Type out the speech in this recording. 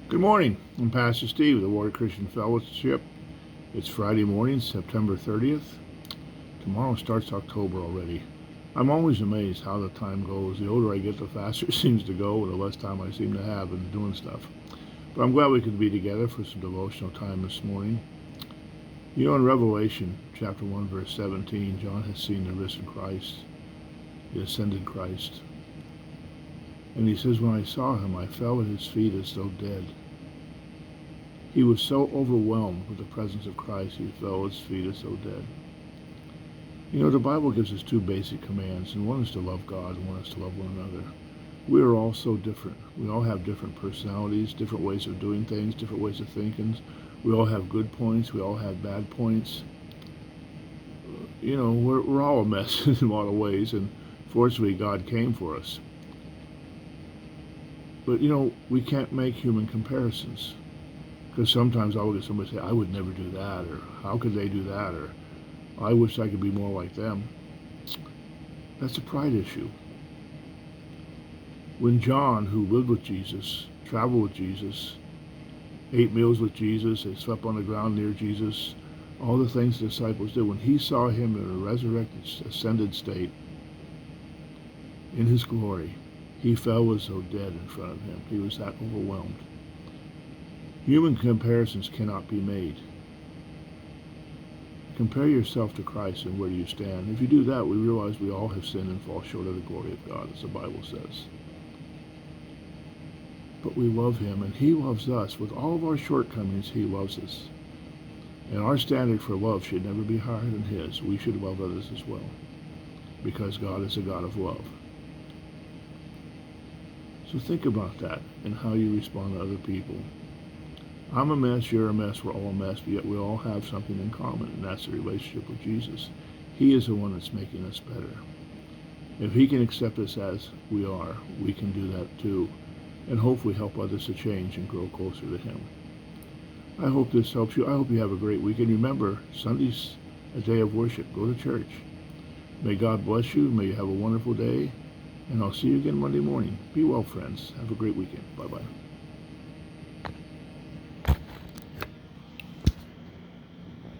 Good morning. I'm Pastor Steve of the Warrior Christian Fellowship. It's Friday morning, September 30th. Tomorrow starts October already. I'm always amazed how the time goes. The older I get, the faster it seems to go, and the less time I seem to have in doing stuff. But I'm glad we could be together for some devotional time this morning. You know, in Revelation chapter 1, verse 17, John has seen the risen Christ, the ascended Christ. And he says, when I saw him, I fell at his feet as though dead. He was so overwhelmed with the presence of Christ, he fell at his feet as though dead. You know, the Bible gives us two basic commands, and one is to love God, and one is to love one another. We are all so different. We all have different personalities, different ways of doing things, different ways of thinking. We all have good points. We all have bad points. You know, we're all a mess in a lot of ways, and fortunately, God came for us. But, you know, we can't make human comparisons. Because sometimes I'll look at somebody and say, I would never do that, or how could they do that, or I wish I could be more like them. That's a pride issue. When John, who lived with Jesus, traveled with Jesus, ate meals with Jesus, they slept on the ground near Jesus, all the things the disciples did, when he saw him in a resurrected, ascended state, in his glory, he fell as though dead in front of him. He was that overwhelmed. Human comparisons cannot be made. Compare yourself to Christ and where do you stand. If you do that, we realize we all have sinned and fall short of the glory of God, as the Bible says. But we love him, and he loves us. With all of our shortcomings, he loves us. And our standard for love should never be higher than his. We should love others as well, because God is a God of love. So think about that and how you respond to other people. I'm a mess, you're a mess, we're all a mess, but yet we all have something in common, and that's the relationship with Jesus. He is the one that's making us better. If he can accept us as we are, we can do that too, and hopefully help others to change and grow closer to him. I hope this helps you. I hope you have a great weekend. Remember, Sunday's a day of worship. Go to church. May God bless you. May you have a wonderful day, and I'll see you again Monday morning. Be well, friends. Have a great weekend. Bye-bye.